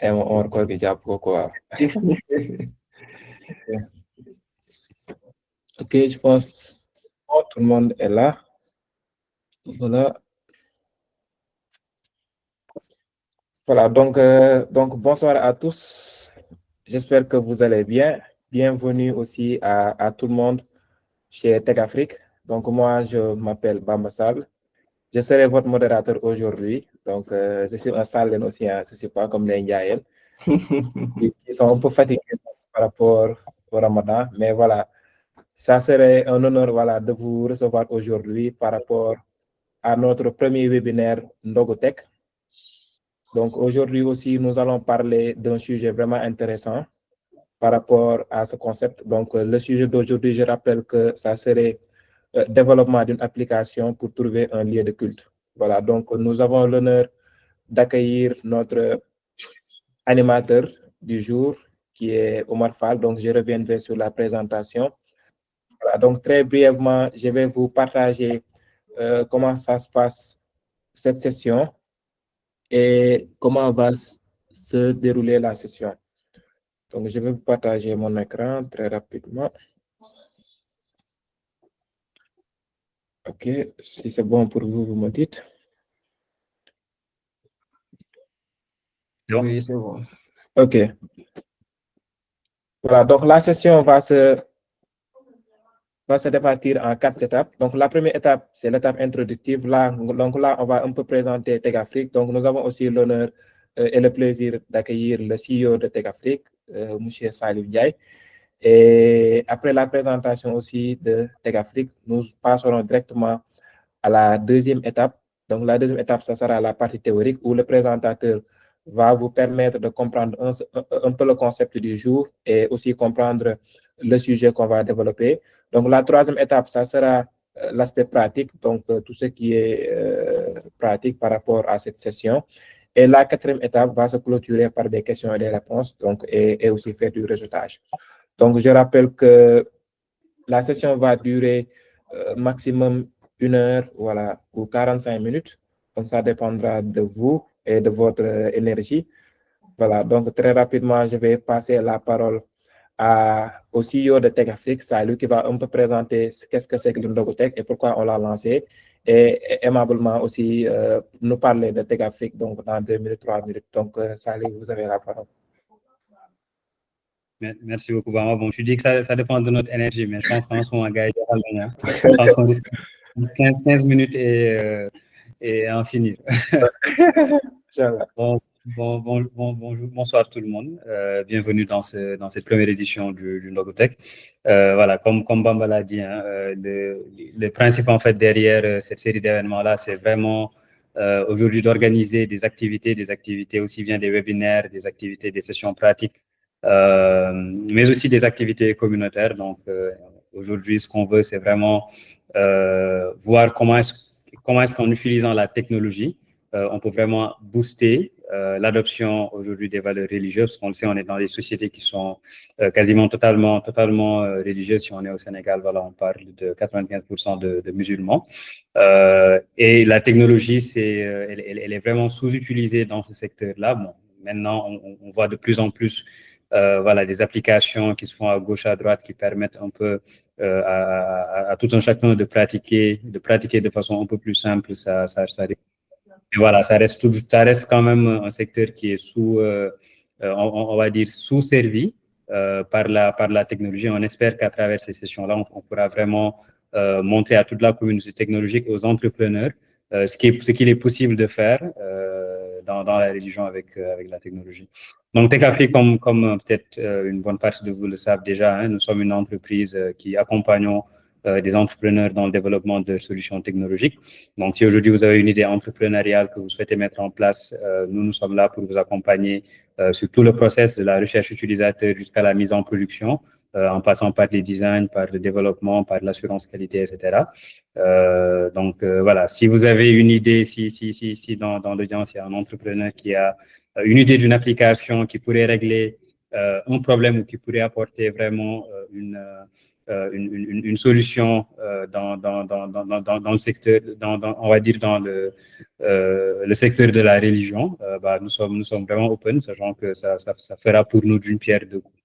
Et on record déjà pourquoi. Ok, je pense que tout le monde est là. Voilà. Voilà, donc bonsoir à tous. J'espère que vous allez bien. Bienvenue aussi à tout le monde chez Tech Afrique. Donc moi, je m'appelle Bamba Sall. Je serai votre modérateur aujourd'hui. Donc je suis un Salen aussi, hein. Je ne suis pas comme les Ndiayen. Ils sont un peu fatigués par rapport au Ramadan. Mais voilà, ça serait un honneur voilà, de vous recevoir aujourd'hui par rapport à notre premier webinaire Ndogotech. Donc aujourd'hui aussi, nous allons parler d'un sujet vraiment intéressant par rapport à ce concept. Donc le sujet d'aujourd'hui, je rappelle que ça serait développement d'une application pour trouver un lieu de culte. Voilà, donc nous avons l'honneur d'accueillir notre animateur du jour, qui est Omar Fall. Donc je reviendrai sur la présentation. Voilà, donc très brièvement, je vais vous partager comment ça se passe cette session et comment va se dérouler la session. Donc, je vais vous partager mon écran très rapidement. OK, si c'est bon pour vous, vous me dites. Oui, c'est bon. OK. Voilà, donc la session va se départir en 4 étapes. Donc, la première étape, c'est l'étape introductive. Donc là, on va un peu présenter Tech Afrique. Donc, nous avons aussi l'honneur et le plaisir d'accueillir le CEO de Tech Afrique, M. Salif Ndiaye. Et après la présentation aussi de Tech Afrique, nous passerons directement à la deuxième étape. Donc, la deuxième étape, ça sera la partie théorique où le présentateur va vous permettre de comprendre un peu le concept du jour et aussi comprendre le sujet qu'on va développer. Donc, la troisième étape, ça sera l'aspect pratique, donc tout ce qui est pratique par rapport à cette session. Et la quatrième étape va se clôturer par des questions et des réponses, donc, et aussi faire du réseautage. Donc, je rappelle que la session va durer maximum 1 heure, voilà, ou 45 minutes. Donc, ça dépendra de vous et de votre énergie. Voilà, donc très rapidement, je vais passer la parole au CEO de Tech Afrique, c'est lui qui va un peu présenter qu'est-ce que c'est que l'Indogotech et pourquoi on l'a lancé. Et aimablement aussi nous parler de Tech Afrique donc, dans 2 minutes, 3 minutes. Donc, Salih, vous avez la parole. Merci beaucoup, Bama. Bon, tu dis que ça dépend de notre énergie, mais je pense qu'en ce moment, gars, je pense qu'on risque 15 minutes et en finir. Bonjour, tout le monde. Bienvenue dans cette première édition du Ndogotech. Voilà, comme Bamba l'a dit, hein, le principe en fait derrière cette série d'événements-là, c'est vraiment aujourd'hui d'organiser des activités aussi bien des webinaires, des activités, des sessions pratiques, mais aussi des activités communautaires. Donc, aujourd'hui, ce qu'on veut, c'est vraiment voir comment est-ce qu'en utilisant la technologie, on peut vraiment booster l'adoption aujourd'hui des valeurs religieuses. On le sait, on est dans des sociétés qui sont quasiment totalement religieuses. Si on est au Sénégal, voilà, on parle de 95% de musulmans. Et la technologie, elle est vraiment sous-utilisée dans ce secteur-là. Bon, maintenant, on voit de plus en plus voilà, des applications qui se font à gauche, à droite, qui permettent un peu à tout un chacun de pratiquer de façon un peu plus simple. Et voilà, ça reste quand même un secteur qui est on va dire sous-servi par la technologie. On espère qu'à travers ces sessions-là, on pourra vraiment montrer à toute la communauté technologique, aux entrepreneurs, ce qu'il est possible de faire dans la religion avec la technologie. Donc, Tech Afrique, comme peut-être une bonne partie de vous le savent déjà, hein, nous sommes une entreprise qui accompagnons des entrepreneurs dans le développement de solutions technologiques. Donc, si aujourd'hui vous avez une idée entrepreneuriale que vous souhaitez mettre en place, nous sommes là pour vous accompagner sur tout le process de la recherche utilisateur jusqu'à la mise en production, en passant par les designs, par le développement, par l'assurance qualité, etc. Donc, voilà, si vous avez une idée, si dans l'audience, il y a un entrepreneur qui a une idée d'une application qui pourrait régler un problème ou qui pourrait apporter vraiment une solution dans le secteur, on va dire dans le secteur de la religion, bah, nous sommes vraiment open, sachant que ça fera pour nous d'une pierre deux coups.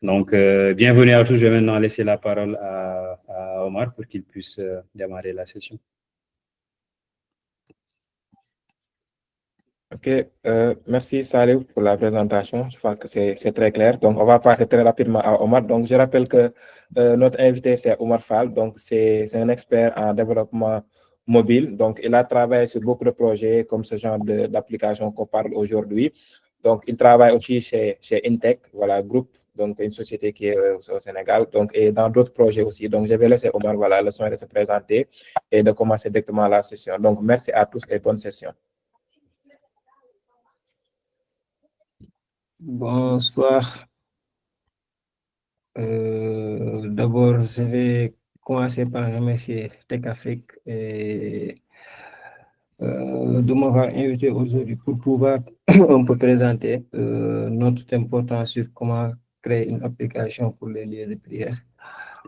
Donc, bienvenue à tous. Je vais maintenant laisser la parole à Omar pour qu'il puisse démarrer la session. Ok, merci Salih pour la présentation. Je pense que c'est très clair. Donc, on va passer très rapidement à Omar. Donc, je rappelle que notre invité, c'est Omar Fall. Donc, c'est un expert en développement mobile. Donc, il a travaillé sur beaucoup de projets comme ce genre d'application qu'on parle aujourd'hui. Donc, il travaille aussi chez Intech, voilà, groupe, donc une société qui est au Sénégal, donc, et dans d'autres projets aussi. Donc, je vais laisser Omar, voilà, le soin de se présenter et de commencer directement la session. Donc, merci à tous et bonne session. Bonsoir. D'abord, je vais commencer par remercier Tech Afrique de m'avoir invité aujourd'hui pour pouvoir un peu présenter notre thème portant sur comment créer une application pour les lieux de prière.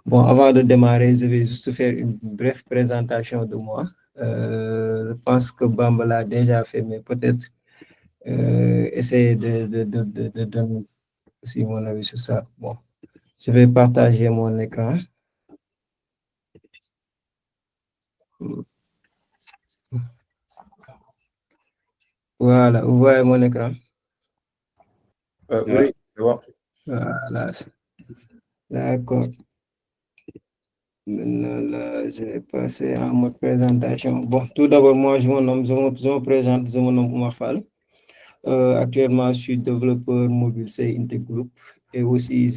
Bon, avant de démarrer, je vais juste faire une brève présentation de moi. Je pense que Bamba l'a déjà fait, mais peut-être essayer de donner aussi mon avis sur ça. Bon, je vais partager mon écran. Voilà, vous voyez mon écran? Oui, c'est bon. Voilà, d'accord. Maintenant, là, je vais passer à ma présentation. Bon, tout d'abord, moi, je me présente, je me nomme Oumar Fall. Actuellement, je suis développeur mobile chez Intech Group et aussi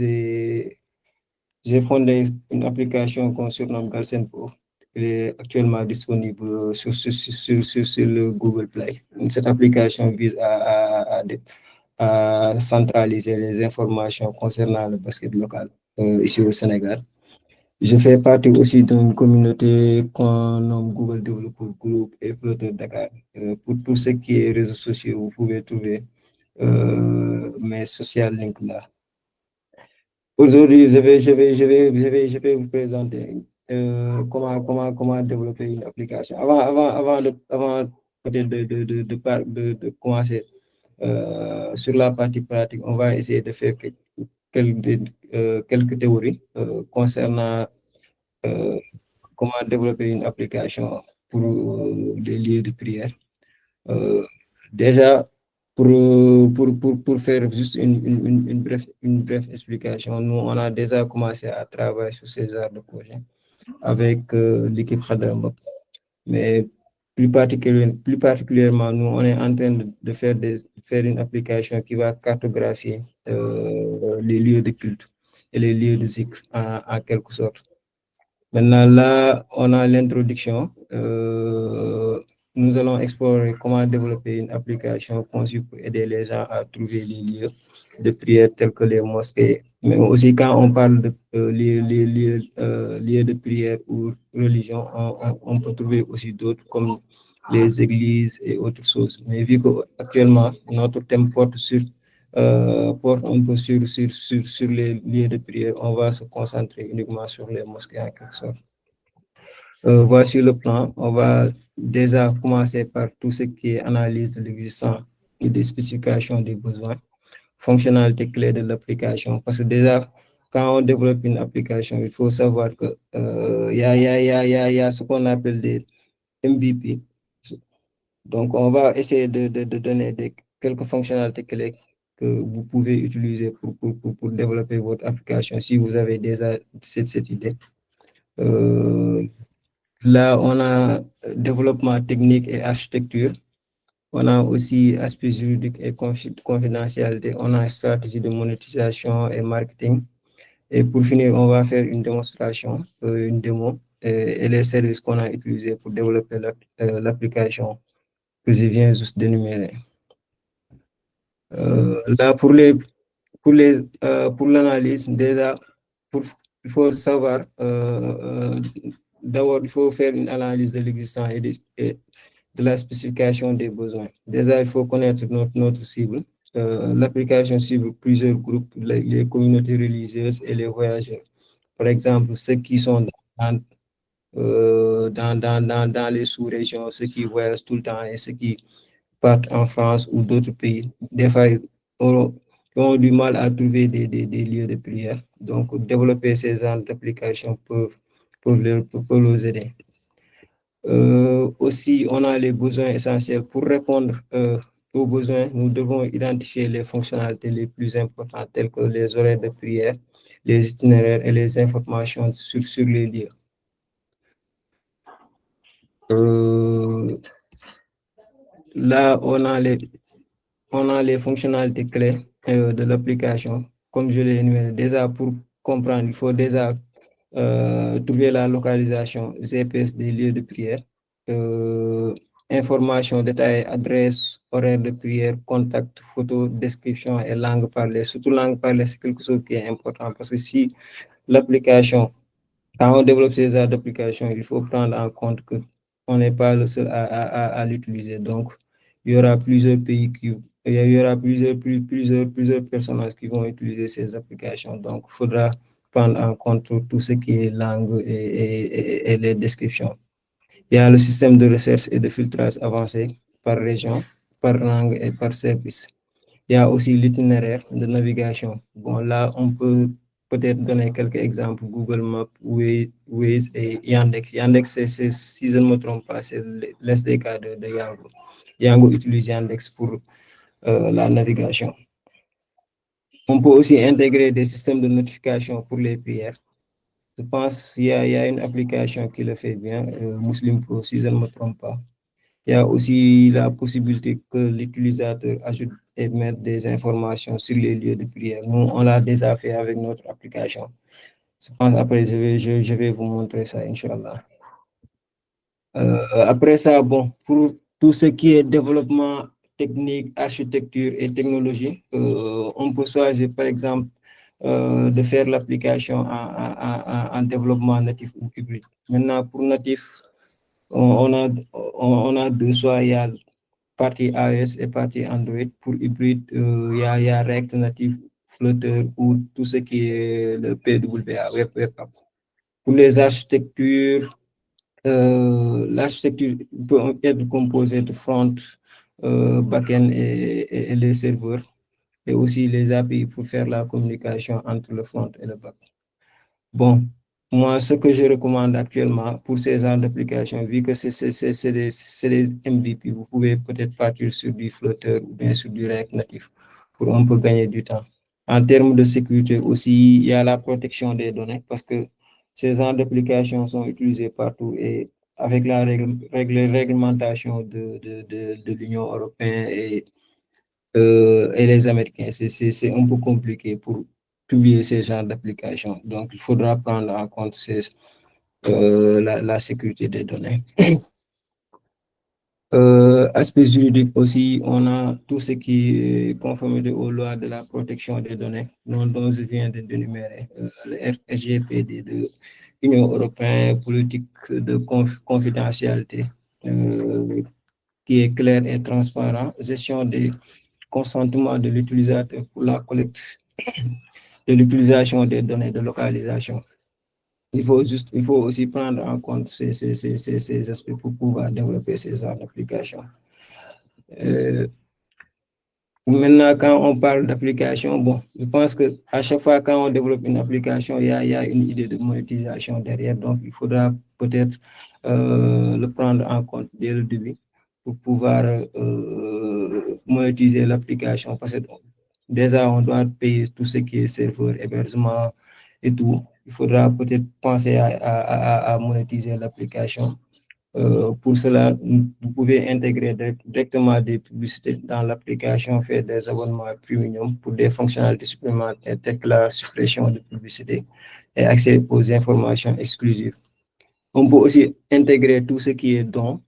j'ai fondé une application qu'on surnomme Galsenpo. Elle est actuellement disponible sur le Google Play. Cette application vise à centraliser les informations concernant le basket local ici au Sénégal. Je fais partie aussi d'une communauté qu'on nomme Google Developer Group et Flutter Dakar. Pour tout ce qui est réseaux sociaux, vous pouvez trouver mes social links là. Aujourd'hui, je vais vous présenter comment développer une application. Avant peut-être de commencer sur la partie pratique, on va essayer de faire quelques théories concernant comment développer une application pour des lieux de prière. Déjà, pour faire juste une brève explication, nous, on a déjà commencé à travailler sur ces genres de projets avec l'équipe Khadramop. Mais plus particulièrement, nous, on est en train de faire une application qui va cartographier les lieux de culte et les lieux de zikr en quelque sorte. Maintenant, là, on a l'introduction. Nous allons explorer comment développer une application conçue pour aider les gens à trouver les lieux de prière tels que les mosquées. Mais aussi, quand on parle de lieux de prière ou religion, on peut trouver aussi d'autres comme les églises et autres choses. Mais vu qu'actuellement, notre thème porte un peu sur les lieux de prière, on va se concentrer uniquement sur les mosquées en quelque sorte. Voici le plan. On va déjà commencer par tout ce qui est analyse de l'existant et des spécifications des besoins, fonctionnalités clés de l'application. Parce que déjà, quand on développe une application, il faut savoir que y a ce qu'on appelle des MVP. Donc, on va essayer de donner quelques fonctionnalités clés que vous pouvez utiliser pour développer votre application si vous avez déjà cette idée. Là, on a développement technique et architecture. On a aussi aspect juridique et confidentialité. On a stratégie de monétisation et marketing. Et pour finir, on va faire une démonstration, une démo et les services qu'on a utilisés pour développer l'application que je viens juste d'énumérer. Là, pour l'analyse, déjà, il faut savoir, d'abord, il faut faire une analyse de l'existant et de la spécification des besoins. Déjà, il faut connaître notre cible. L'application cible plusieurs groupes, les communautés religieuses et les voyageurs. Par exemple, ceux qui sont dans les sous-régions, ceux qui voyagent tout le temps et ceux qui partent en France ou d'autres pays, des fois, ils ont du mal à trouver des lieux de prière. Donc, développer ces genres d'applications peuvent les aider. Aussi, on a les besoins essentiels. Pour répondre aux besoins, nous devons identifier les fonctionnalités les plus importantes, telles que les horaires de prière, les itinéraires et les informations sur les lieux. Là, on a les fonctionnalités clés de l'application. Comme je l'ai énuméré, déjà pour comprendre, il faut déjà trouver la localisation GPS des lieux de prière, informations détaillées, adresse, horaire de prière, contact, photo, description et langue parlée. Surtout langue parlée, c'est quelque chose qui est important parce que si l'application, quand on développe ces genres d'application, il faut prendre en compte que on n'est pas le seul à l'utiliser. Donc, il y aura plusieurs pays il y aura plusieurs personnages qui vont utiliser ces applications. Donc, il faudra prendre en compte tout ce qui est langue et les descriptions. Il y a le système de recherche et de filtrage avancé par région, par langue et par service. Il y a aussi l'itinéraire de navigation. Bon, là, on peut peut-être donner quelques exemples, Google Maps, Waze et Yandex. Yandex, si je ne me trompe pas, c'est l'SDK de Yango. Yango utilise Yandex pour la navigation. On peut aussi intégrer des systèmes de notification pour les prières. Je pense qu'il y a une application qui le fait bien, Muslim Pro, si je ne me trompe pas. Il y a aussi la possibilité que l'utilisateur ajoute et mette des informations sur les lieux de prière. Nous, on l'a déjà fait avec notre application. Je pense après, je vais vous montrer ça, Inch'Allah. Après ça, bon, pour tout ce qui est développement technique, architecture et technologie, on peut choisir, par exemple, de faire l'application en développement natif ou hybride. Maintenant, pour natif, on a deux choix. Il y a partie iOS et partie Android. Pour hybride, il y a React Native, Flutter ou tout ce qui est le PWA, Web App. Pour les architectures, l'architecture peut être composée de front, back-end et les serveurs, et aussi les API pour faire la communication entre le front et le back. Bon, moi, ce que je recommande actuellement pour ces genres d'applications, vu que c'est des MVP, vous pouvez peut-être partir sur du Flutter ou bien sur du React Native pour un peu gagner du temps. En termes de sécurité aussi, il y a la protection des données parce que ces genres d'applications sont utilisées partout et avec la réglementation de l'Union européenne et les Américains, c'est un peu compliqué pour publier ces genres d'applications. Donc, il faudra prendre en compte la sécurité des données. Aspect juridique aussi, on a tout ce qui est conformité aux lois de la protection des données, dont je viens de d'énumérer, le RGPD de l'Union européenne, politique de confidentialité qui est clair et transparent, gestion des consentements de l'utilisateur pour la collecte de l'utilisation des données de localisation. Il faut aussi prendre en compte ces aspects pour pouvoir développer ces genres d'applications. Maintenant, quand on parle d'application, bon, je pense qu'à chaque fois quand on développe une application, il y a une idée de monétisation derrière. Donc, il faudra peut-être le prendre en compte dès le début pour pouvoir monétiser l'application. Parce que déjà, on doit payer tout ce qui est serveur, hébergement et tout. Il faudra peut-être penser à monétiser l'application. Pour cela, vous pouvez intégrer directement des publicités dans l'application, faire des abonnements premium pour des fonctionnalités supplémentaires telles que la suppression de publicité et accès aux informations exclusives. On peut aussi intégrer tout ce qui est don.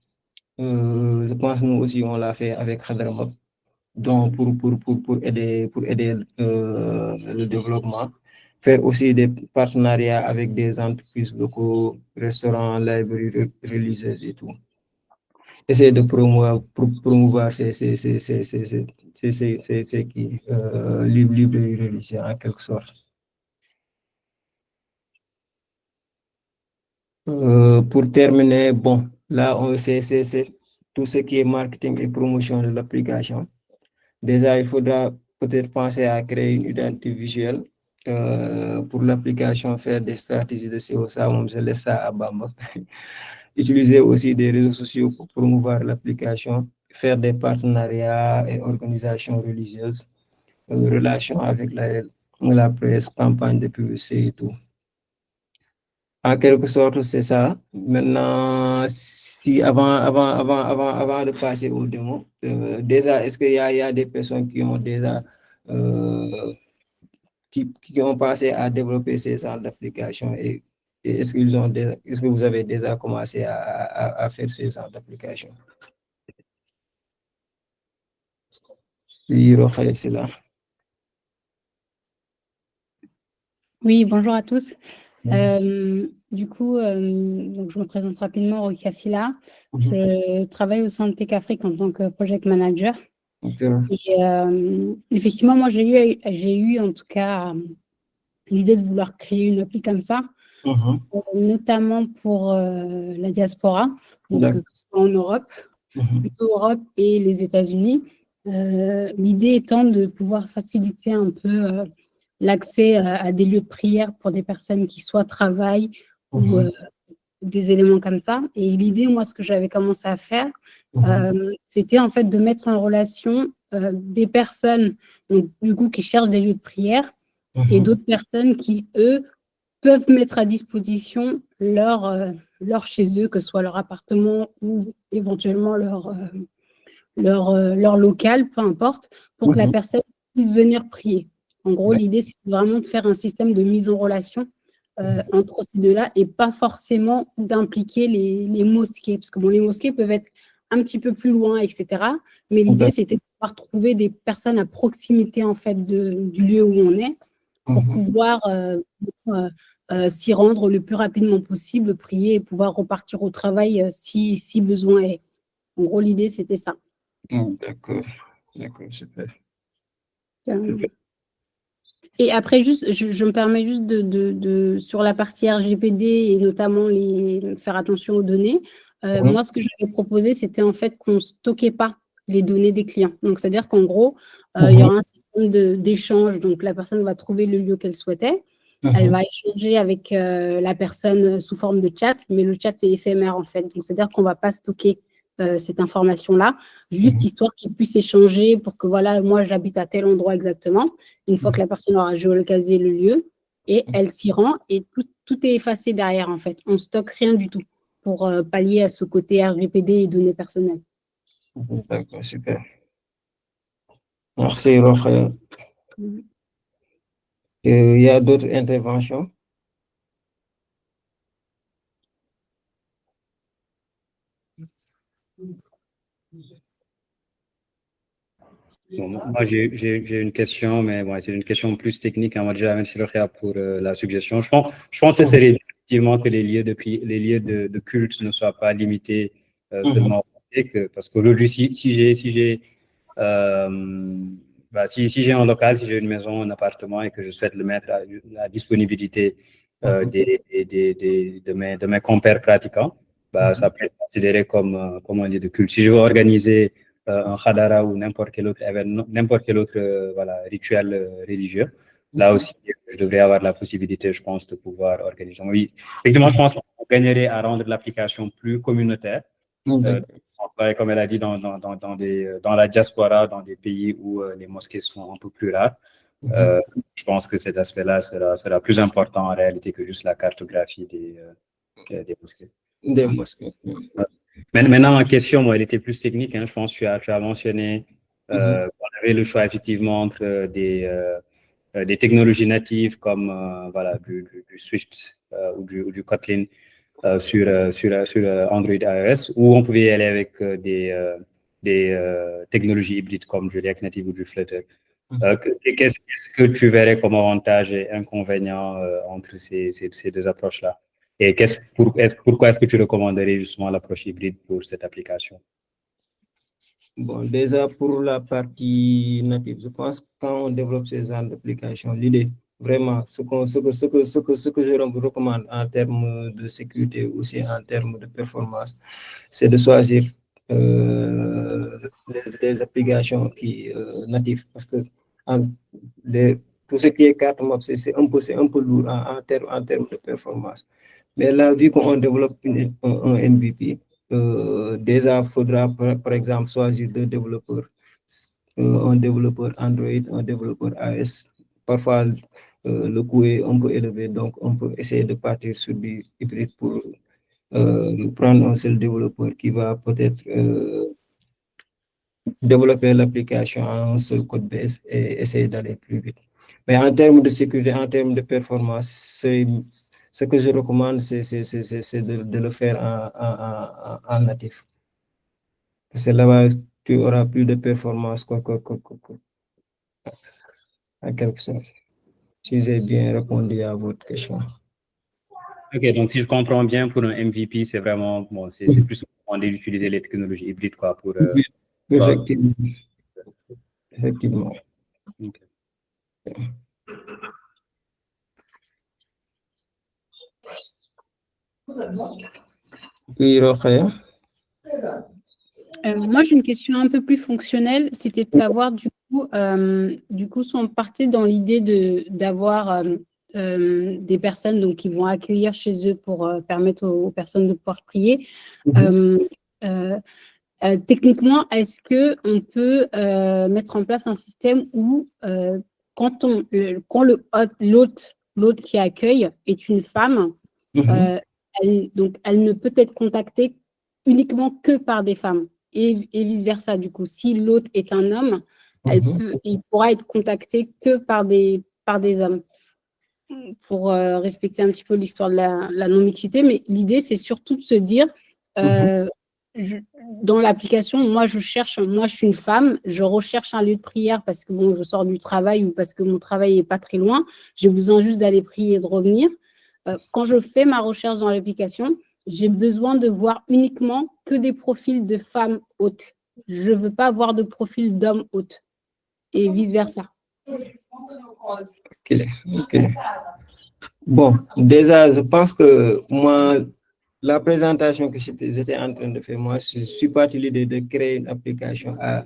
Je pense que nous aussi, on l'a fait avec Khadramap, donc pour aider le développement. Faire aussi des partenariats avec des entreprises locaux, restaurants, librairies religieuses et tout. Essayer de promouvoir ces librairies religieuses en quelque sorte. Pour terminer, bon, là, on fait c'est tout ce qui est marketing et promotion de l'application. Déjà, il faudra peut-être penser à créer une identité visuelle pour l'application, faire des stratégies de SEO, ça, je laisse ça à Bamba. Utiliser aussi des réseaux sociaux pour promouvoir l'application, faire des partenariats et organisations religieuses, relations avec la presse, campagne de publicité et tout. En quelque sorte, c'est ça. Maintenant, si avant de passer au démo, déjà, est-ce qu'il y a des personnes qui ont déjà qui ont passé à développer ces genres d'applications et est-ce est-ce que vous avez déjà commencé à faire ces genres d'applications? Oui, Rokhaya, c'est là. Oui, bonjour à tous. Du coup, donc je me présente rapidement, Rokhaya Sylla. Je travaille au sein de Tech Afrique en tant que project manager. Et effectivement, moi, j'ai eu en tout cas l'idée de vouloir créer une appli comme ça, notamment pour la diaspora, donc que ce soit en Europe, plutôt Europe et les États-Unis. L'idée étant de pouvoir faciliter un peu l'accès à des lieux de prière pour des personnes qui soit travaillent ou des éléments comme ça. Et l'idée, moi, ce que j'avais commencé à faire, c'était en fait de mettre en relation des personnes donc, du coup, qui cherchent des lieux de prière et d'autres personnes qui, eux, peuvent mettre à disposition leur chez eux, que ce soit leur appartement ou éventuellement leur local, peu importe, pour que la personne puisse venir prier. En gros, l'idée, c'est vraiment de faire un système de mise en relation entre ces deux-là et pas forcément d'impliquer les mosquées. Parce que bon, les mosquées peuvent être un petit peu plus loin, etc. Mais l'idée, c'était de pouvoir trouver des personnes à proximité en fait, du lieu où on est pour pouvoir s'y rendre le plus rapidement possible, prier et pouvoir repartir au travail si besoin est. En gros, l'idée, c'était ça. D'accord, super. Et après, juste, je me permets juste sur la partie RGPD et notamment faire attention aux données. Moi, ce que j'avais proposé, c'était en fait qu'on ne stockait pas les données des clients. Donc, c'est-à-dire qu'en gros, il y aura un système d'échange. Donc, la personne va trouver le lieu qu'elle souhaitait. Elle va échanger avec la personne sous forme de chat, mais le chat, c'est éphémère en fait. Donc, c'est-à-dire qu'on ne va pas stocker cette information-là, juste histoire qu'ils puissent échanger pour que, voilà, moi, j'habite à tel endroit exactement. Une fois que la personne aura géolocalisé le lieu, et elle s'y rend, et tout est effacé derrière, en fait. On ne stocke rien du tout pour pallier à ce côté RGPD et données personnelles. D'accord, super. Merci, Rokhaya. Il y a d'autres interventions? Bon, moi, j'ai une question, mais bon, c'est une question plus technique. On va déjà remercier Rokhaya pour la suggestion. Je pense que ce serait effectivement que les lieux de culte ne soient pas limités seulement au public, parce qu'aujourd'hui, si j'ai un local, si j'ai une maison, un appartement et que je souhaite le mettre à la disponibilité de mes compères pratiquants, ça peut être considéré comme un lieu de culte. Si je veux organiser un khadara ou n'importe quel autre événement, n'importe quel autre rituel religieux, là aussi, je devrais avoir la possibilité, je pense, de pouvoir organiser. Oui, effectivement, je pense qu'on gagnerait à rendre l'application plus communautaire. Comme elle a dit, dans la diaspora, dans des pays où les mosquées sont un peu plus rares. Je pense que cet aspect-là sera plus important en réalité que juste la cartographie des mosquées. Des mosquées. Maintenant, ma question, moi, elle était plus technique. Je pense que tu as mentionné qu'on avait le choix effectivement entre des technologies natives comme voilà, du Swift ou du Kotlin sur Android iOS, ou on pouvait y aller avec des technologies hybrides comme du React Native ou du Flutter. Qu'est-ce que tu verrais comme avantage et inconvénient entre ces deux approches-là? Et pourquoi est-ce que tu recommanderais justement l'approche hybride pour cette application? Bon, déjà pour la partie native, je pense que quand on développe ces genres d'applications, l'idée vraiment, ce que je recommande en termes de sécurité, aussi en termes de performance, c'est de choisir les applications natives, parce que tout ce qui est carte map, c'est un peu lourd en termes de performance. Mais là, vu qu'on développe un MVP, déjà, il faudra, par exemple, choisir deux développeurs, un développeur Android, un développeur iOS. Parfois, le coût est un peu élevé, donc on peut essayer de partir sur du hybride pour prendre un seul développeur qui va peut-être développer l'application en un seul code base et essayer d'aller plus vite. Mais en termes de sécurité, en termes de performance, ce que je recommande, c'est de le faire en natif. Parce que là-bas, tu auras plus de performance en quelque sorte. Si j'ai bien répondu à votre question. Ok, donc si je comprends bien, pour un MVP, c'est vraiment, bon, c'est plus recommandé d'utiliser les technologies hybrides, quoi, pour... Effectivement. Effectivement. Okay. Oui, Rokhaya. Moi, j'ai une question un peu plus fonctionnelle. C'était de savoir, du coup, si on partait dans l'idée d'avoir des personnes donc, qui vont accueillir chez eux pour permettre aux personnes de pouvoir prier. Techniquement, est-ce qu'on peut mettre en place un système où quand l'hôte qui accueille est une femme, elle ne peut être contactée uniquement que par des femmes et vice-versa. Du coup, si l'hôte est un homme, il pourra être contacté que par des hommes pour respecter un petit peu l'histoire de la non-mixité. Mais l'idée, c'est surtout de se dire... dans l'application, moi, je suis une femme, je recherche un lieu de prière parce que bon, je sors du travail ou parce que mon travail n'est pas très loin, j'ai besoin juste d'aller prier et de revenir. Quand je fais ma recherche dans l'application, j'ai besoin de voir uniquement que des profils de femmes hôtes. Je ne veux pas voir de profil d'hommes hôtes et vice-versa. Ok. Bon, déjà, je pense que moi, la présentation que j'étais en train de faire, moi, je suis parti l'idée de créer une application à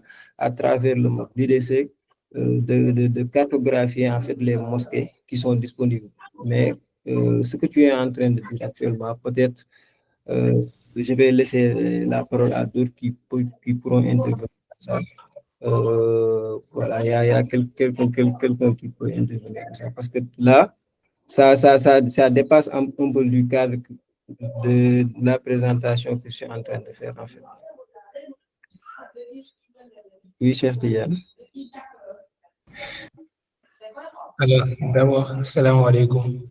travers le MOC. L'idée, c'est de cartographier en fait les mosquées qui sont disponibles. Mais ce que tu es en train de dire actuellement, peut-être, je vais laisser la parole à d'autres qui pourront intervenir dans ça. Voilà, il y a quelqu'un qui peut intervenir dans ça. Parce que là, ça dépasse un peu du cadre de la présentation que je suis en train de faire, en fait. Oui, cher Tidiane. Alors, d'abord, salam alaikum.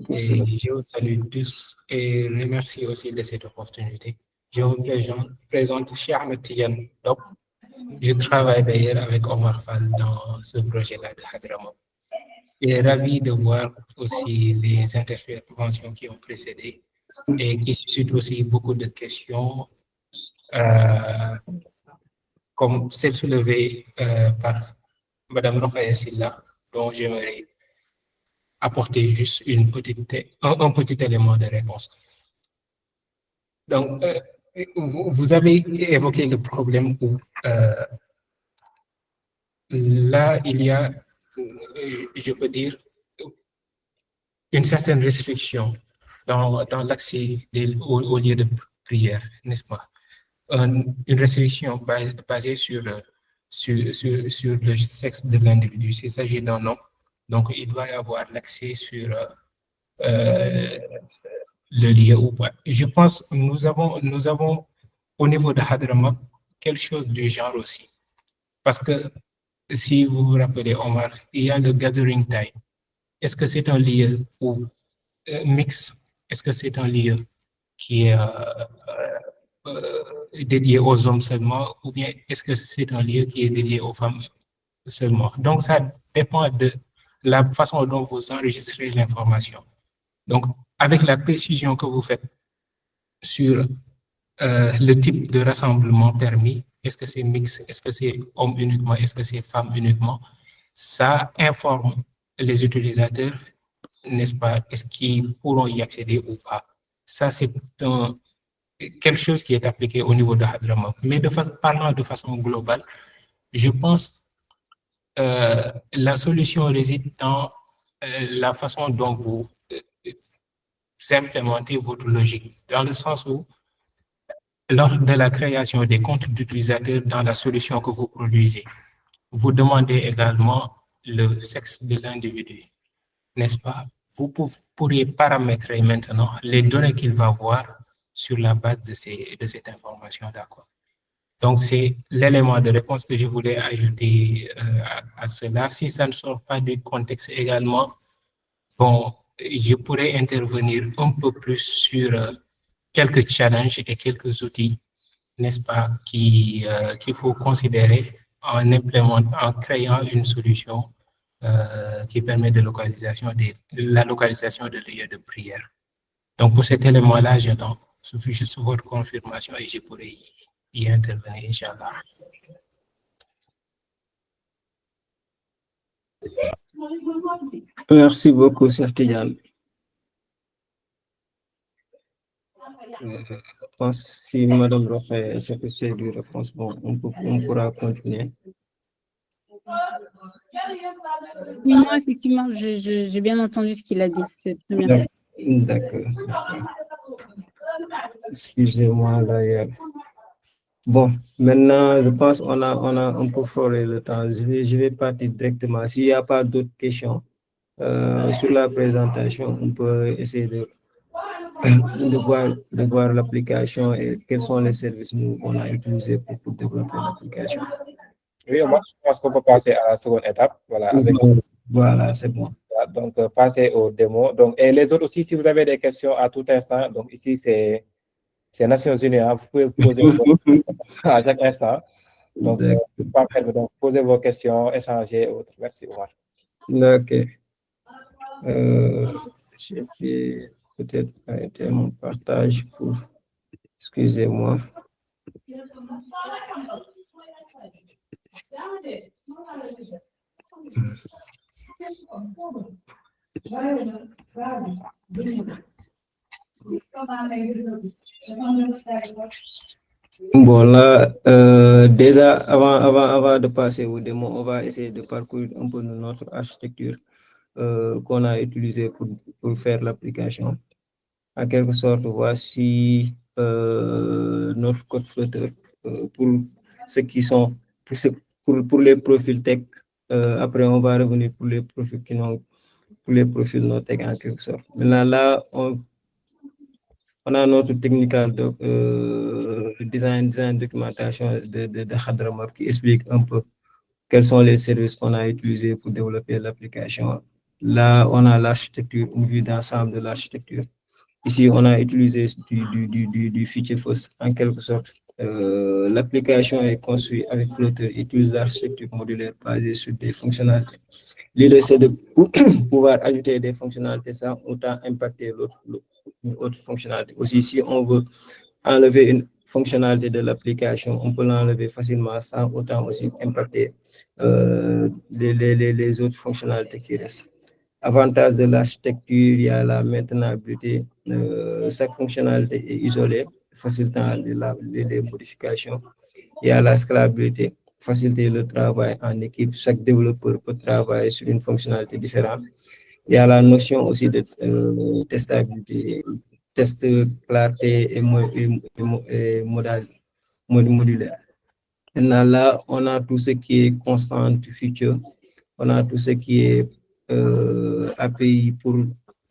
Et je vous salue tous et remercie aussi de cette opportunité. Je me présente Cheikh Ahmed Tidiane. Donc, je travaille d'ailleurs avec Omar Fall dans ce projet-là de Hadramaut. Et ravi de voir aussi les interventions qui ont précédé et qui suscitent aussi beaucoup de questions, comme celle soulevée par Mme Rokhaya Silla, dont j'aimerais apporter juste un petit élément de réponse. Donc, vous avez évoqué le problème où là, il y a, je peux dire, une certaine restriction dans l'accès au lieu de prière, n'est-ce pas? Une restriction basée sur le sexe de l'individu. S'il s'agit d'un homme, donc il doit y avoir l'accès sur le lieu ou pas. Je pense que nous avons au niveau de Hadramaut quelque chose du genre aussi. Parce que si vous vous rappelez, Omar, il y a le gathering time. Est-ce que c'est un lieu où mix? Est-ce que c'est un lieu qui est dédié aux hommes seulement, ou bien est-ce que c'est un lieu qui est dédié aux femmes seulement? Donc, ça dépend de la façon dont vous enregistrez l'information. Donc, avec la précision que vous faites sur le type de rassemblement permis, est-ce que c'est mix, est-ce que c'est homme uniquement, est-ce que c'est femme uniquement, ça informe les utilisateurs, n'est-ce pas, est-ce qu'ils pourront y accéder ou pas. Ça, c'est quelque chose qui est appliqué au niveau de Hadramaut. Mais parlant de façon globale, je pense la solution réside dans la façon dont vous implémentez votre logique, dans le sens où, lors de la création des comptes d'utilisateurs dans la solution que vous produisez, vous demandez également le sexe de l'individu, n'est-ce pas? Vous pourriez paramétrer maintenant les données qu'il va voir sur la base de cette information, d'accord? Donc, c'est l'élément de réponse que je voulais ajouter à cela. Si ça ne sort pas du contexte également, bon, je pourrais intervenir un peu plus sur quelques challenges et quelques outils, n'est-ce pas, qu'il faut considérer en créant une solution qui permet la localisation de lieux de prière. Donc, pour cet élément-là, j'attends juste votre confirmation et je pourrai y intervenir, Inch'Allah. Merci beaucoup, Cheikh Tidiane. Je pense que si Madame Roche est satisfaite de réponse, bon, on pourra continuer. Oui, non, effectivement, j'ai bien entendu ce qu'il a dit. C'est très bien. D'accord. Excusez-moi d'ailleurs. Bon, maintenant, je pense qu'on a un peu frôlé le temps. Je vais partir directement. S'il n'y a pas d'autres questions sur la présentation, on peut essayer de voir l'application et quels sont les services qu'on a utilisés pour développer l'application. Oui, moi, je pense qu'on peut passer à la seconde étape. Voilà, voilà, c'est bon. Donc, passer aux démos. Donc, et les autres aussi, si vous avez des questions à tout instant, donc ici, c'est Nations Unies, hein, vous pouvez poser vos questions à chaque instant. Donc, posez vos questions, échangez et autres. Merci, Omar. Ok. Je vais peut-être arrêter mon partage pour... Excusez-moi. Bon, là, déjà, avant de passer aux démos, on va essayer de parcourir un peu notre architecture qu'on a utilisée pour faire l'application. En quelque sorte, voici notre code Flutter pour ceux qui sont, pour les profils tech. Après, on va revenir pour les profils non tech en quelque sorte. Maintenant, là, on a notre technical design documentation de Hadramaut qui explique un peu quels sont les services qu'on a utilisés pour développer l'application. Là, on a l'architecture, une vue d'ensemble de l'architecture. Ici, on a utilisé du feature first en quelque sorte. L'application est construite avec Flutter et utilise l'architecture modulaire basée sur des fonctionnalités. L'idée, c'est de pouvoir ajouter des fonctionnalités sans autant impacter l'autre fonctionnalité. Aussi, si on veut enlever une fonctionnalité de l'application, on peut l'enlever facilement sans autant aussi impacter les autres fonctionnalités qui restent. Avantage de l'architecture, il y a la maintenabilité. Chaque fonctionnalité est isolée, facilitant les modifications. Il y a la scalabilité, faciliter le travail en équipe. Chaque développeur peut travailler sur une fonctionnalité différente. Il y a la notion aussi de testabilité, test clarté et modulaire. Maintenant, là, on a tout ce qui est constant feature. On a tout ce qui est API pour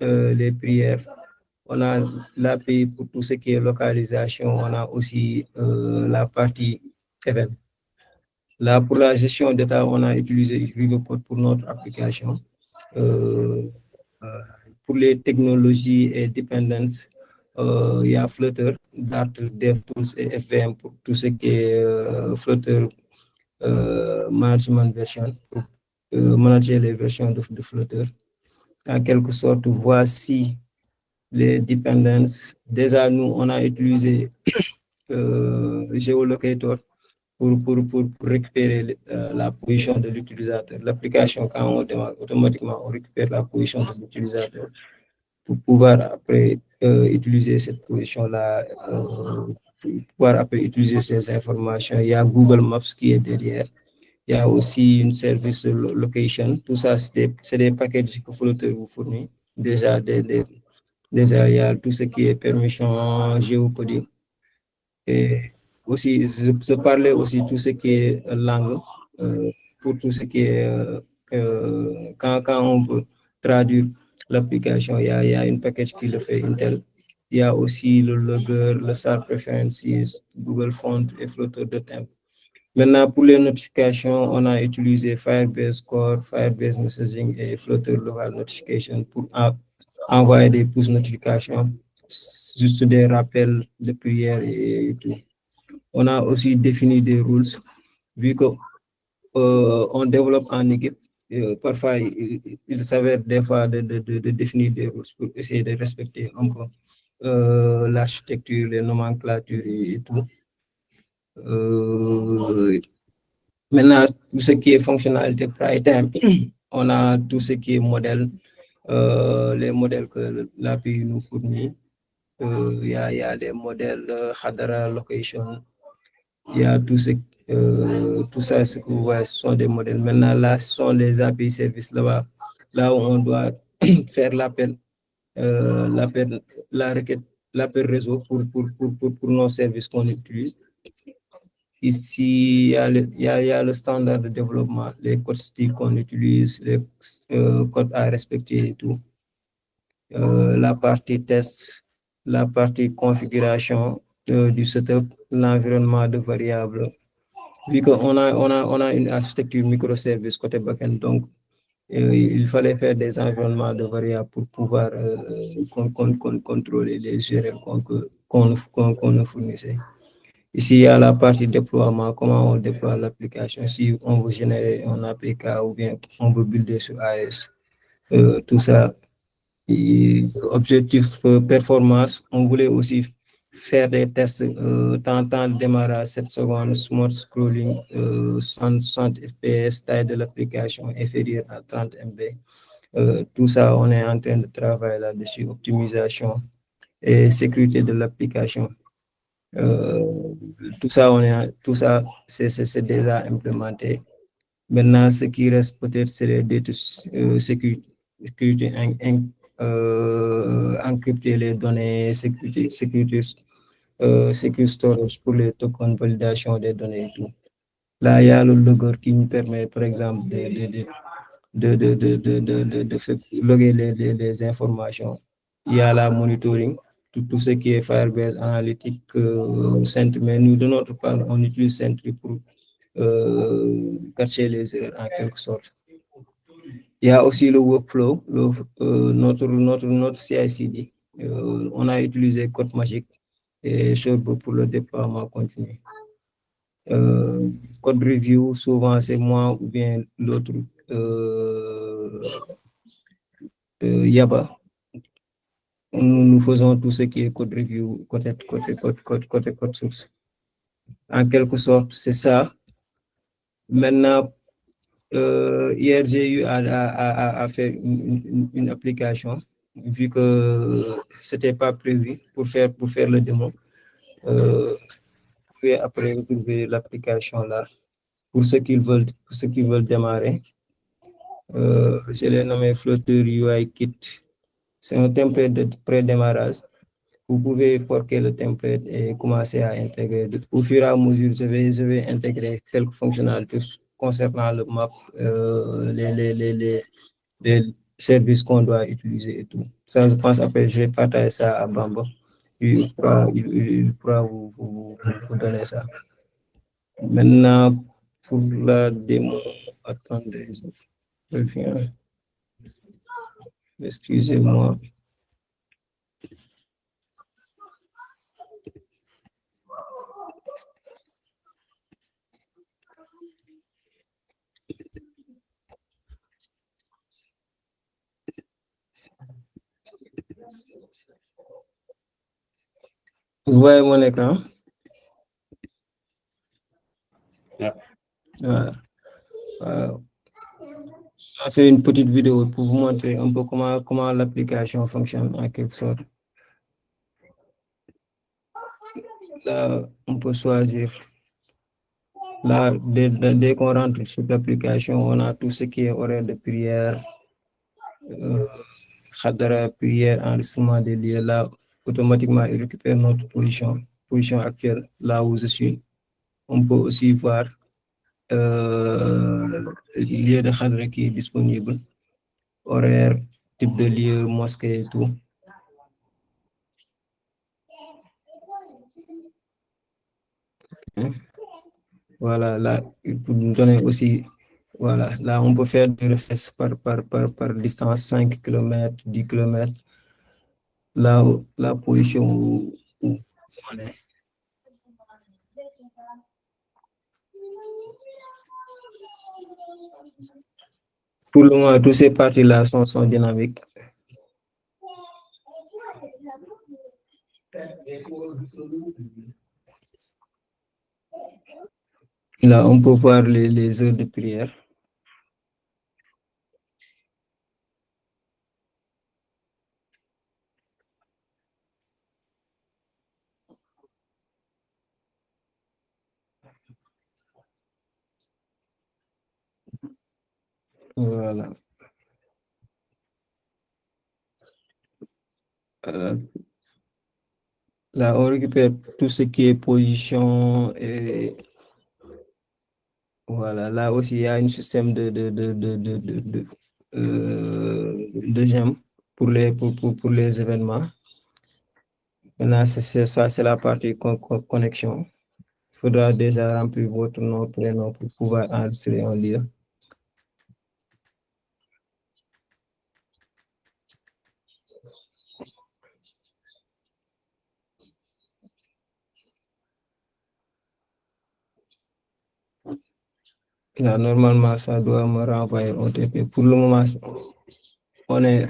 les prières. On a l'API pour tout ce qui est localisation. On a aussi la partie event. Là, pour la gestion de data, on a utilisé Riverpod pour notre application. Pour les technologies et dependences, il y a Flutter, Dart, DevTools et FVM pour tout ce qui est Flutter management version, pour manager les versions de Flutter. En quelque sorte, voici les dependences. Déjà, nous, on a utilisé Geolocator pour récupérer la position de l'utilisateur. L'application, quand on démarre, automatiquement, on récupère la position de l'utilisateur pour pouvoir après utiliser cette position-là, pour pouvoir après utiliser ces informations. Il y a Google Maps qui est derrière. Il y a aussi une service location. Tout ça, c'est des packages que Flutter vous fournit. Déjà, déjà, il y a tout ce qui est permission géocoding. Et aussi, je parlais aussi tout ce qui est langue, pour tout ce qui est, quand on veut traduire l'application, il y a une package qui le fait, Intel. Il y a aussi le Logger, le SAR Preferences, Google Font et Flutter de temp. Maintenant, pour les notifications, on a utilisé Firebase Core, Firebase Messaging et Flutter Local Notification pour envoyer des push notifications, juste des rappels de prière et tout. On a aussi défini des rules, vu que on développe en équipe. Parfois, il s'avère des fois de définir des rules pour essayer de respecter un peu l'architecture, les nomenclatures et tout. Maintenant, tout ce qui est fonctionnalité PrideTime, on a tout ce qui est modèle, les modèles que l'API nous fournit. Il y a les modèles Hadara Location, il y a tout ça, ce que vous voyez, ce sont des modèles. Maintenant, là, ce sont les API services là-bas, là où on doit faire l'appel, la requête, l'appel réseau pour nos services qu'on utilise. Ici, il y a le standard de développement, les codes styles qu'on utilise, les codes à respecter et tout. La partie test, la partie configuration du setup, l'environnement de variables. Vu qu'on a une architecture microservice côté backend, donc il fallait faire des environnements de variables pour pouvoir contrôler les URL qu'on nous fournissait. Ici, il y a la partie déploiement, comment on déploie l'application, si on veut générer un APK ou bien on veut builder sur AS. Tout ça, objectif performance, on voulait aussi faire des tests temps de démarrage 7 secondes, smart scrolling, 60 fps, taille de l'application inférieure à 30 MB. Tout ça, on est en train de travailler là-dessus, optimisation et sécurité de l'application. Tout ça, c'est déjà implémenté. Maintenant, ce qui reste peut-être, c'est les data sécurité, encrypter les données, sécurité storage pour les tokens, validation des données et tout. Là, il y a le logger qui nous permet, par exemple, de faire loguer les informations. Il y a la monitoring, tout ce qui est Firebase, analytique, Sentry, mais nous, de notre part, on utilise Sentry pour cacher les erreurs en quelque sorte. Il y a aussi le workflow, notre CI/CD. On a utilisé Code Magic et Showbo pour le déploiement continu. Code review, souvent c'est moi ou bien l'autre Yaba. Nous faisons tout ce qui est code review, côté code source. En quelque sorte, c'est ça. Maintenant, hier, j'ai eu à faire une application, vu que c'était pas prévu pour faire le démo. Puis après retrouver l'application là pour ceux qui veulent démarrer. Je l'ai nommé Flutter UI Kit. C'est un template de pré-démarrage. Vous pouvez forquer le template et commencer à intégrer. Au fur et à mesure, je vais intégrer quelques fonctionnalités concernant le map, les services qu'on doit utiliser et tout. Ça, je pense après, je vais partager ça à Bamba. Il pourra vous donner ça. Maintenant, pour la démo, attendez, je reviens. Excusez-moi. Vous voyez mon écran? Voilà. On a fait une petite vidéo pour vous montrer un peu comment l'application fonctionne en quelque sorte. Là, on peut choisir. Là, dès qu'on rentre sur l'application, on a tout ce qui est horaire de prière, khadara, prière, enregistrement des lieux. Là, automatiquement, il récupère notre position actuelle, là où je suis. On peut aussi voir le lieu de khadra qui est disponible, horaire, type de lieu, mosquée et tout. Voilà, là, pour nous donner aussi, voilà, là, on peut faire des recherches par distance, 5 km, 10 km. Là, la position où on est. Pour le moment, toutes ces parties-là sont dynamiques. Là, on peut voir les heures de prière. Voilà. Là, on récupère tout ce qui est position et voilà. Là aussi, il y a un système de j'aime pour les événements. Maintenant, c'est la partie connexion. Il faudra déjà remplir votre nom, prénom pour pouvoir enregistrer un lieu. Là, normalement, ça doit me renvoyer OTP. Pour le moment, on est...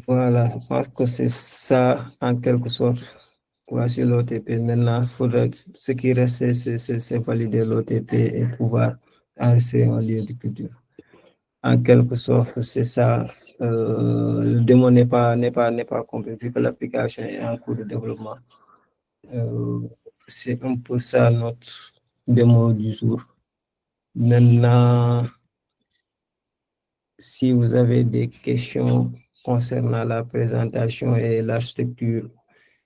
Voilà, je pense que c'est ça en quelque sorte. Voici l'OTP. Maintenant, ce qui reste, c'est valider l'OTP et pouvoir enregistrer un lieu de culture. En quelque sorte, c'est ça. Le démo n'est pas complet vu que l'application est en cours de développement. C'est un peu ça notre démo du jour. Maintenant, si vous avez des questions concernant la présentation et la structure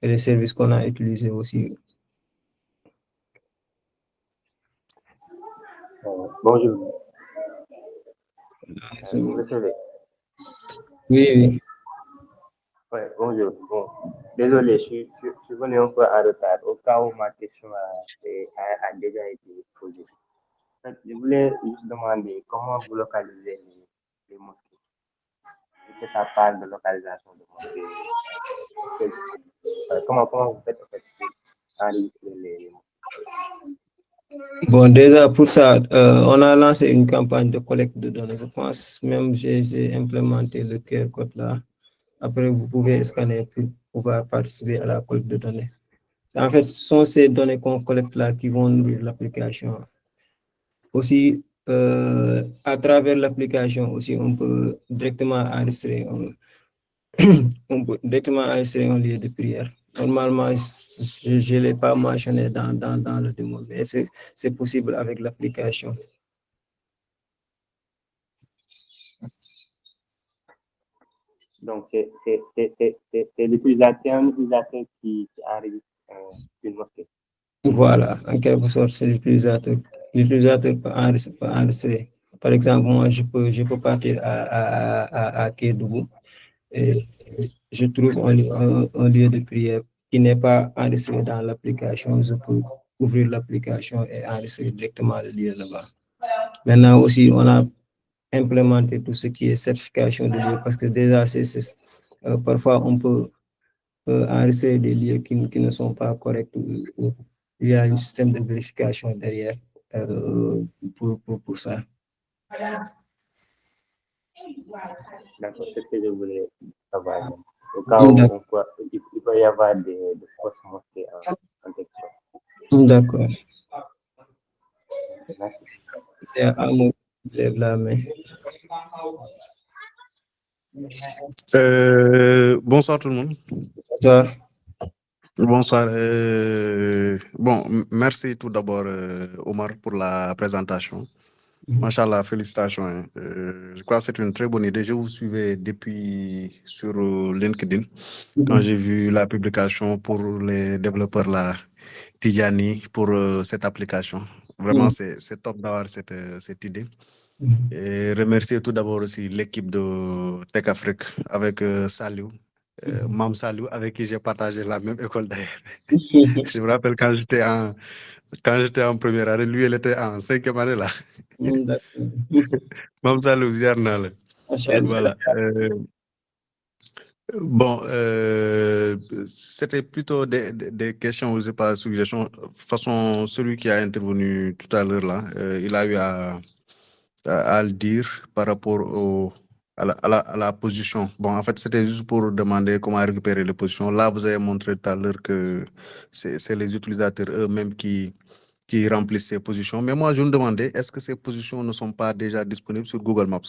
et les services qu'on a utilisés aussi. Bonjour. Vous recevez? Oui. Ouais, bonjour. Bon, désolé, je suis venu un peu en retard. Au cas où ma question a déjà été posée. Je voulais juste demander comment vous localisez les mosquées. Est-ce que ça parle de localisation de mosquées? Comment vous faites en fait pour enregistrer les mosquées? Bon, déjà pour ça, on a lancé une campagne de collecte de données. Je pense même j'ai implémenté le QR code là. Après, vous pouvez scanner pour pouvoir participer à la collecte de données. En fait, ce sont ces données qu'on collecte là qui vont nourrir l'application. Aussi, à travers l'application, aussi, on peut directement enregistrer un lieu de prière. Normalement, je ne l'ai pas mentionné dans le démo, mais c'est possible avec l'application. Donc, c'est l'utilisateur qui enregistre une mosquée. Voilà, en quelque sorte, c'est l'utilisateur. L'utilisateur peut enregistrer. Par exemple, moi, je peux partir à Kédougou et je trouve un lieu de prière qui n'est pas enregistré dans l'application. Je peux ouvrir l'application et enregistrer directement le lieu là-bas. Maintenant aussi, on a implémenté tout ce qui est certification de lieu parce que déjà, parfois, on peut enregistrer des lieux qui ne sont pas corrects. Il y a un système de vérification derrière pour ça. D'accord, c'est ce que je voulais savoir. Au cas où il peut y avoir des fausses mosquées en question. D'accord. Merci. C'est Amadou qui lève la main. Bonsoir tout le monde. Bonsoir. Bonsoir. Bon, merci tout d'abord, Omar, pour la présentation. Machallah, félicitations. Hein. Je crois que c'est une très bonne idée. Je vous suivais depuis sur LinkedIn quand j'ai vu la publication pour les développeurs là, Tidjani, pour cette application. Vraiment, c'est top d'avoir cette idée. Et remercier tout d'abord aussi l'équipe de Tech Afrique avec Saliou. Mam Saliou, avec qui j'ai partagé la même école d'ailleurs. Je me rappelle quand j'étais en première année, lui, il était en 5e année là. Mam Saliou, ziar naa la. Voilà. Bon, c'était plutôt des questions, je sais pas, suggestions. De toute façon, celui qui a intervenu tout à l'heure là, il a eu à le dire par rapport à la position. Bon, en fait, c'était juste pour demander comment récupérer les positions. Là, vous avez montré tout à l'heure que c'est les utilisateurs eux-mêmes qui remplissent ces positions. Mais moi, je me demandais, est-ce que ces positions ne sont pas déjà disponibles sur Google Maps?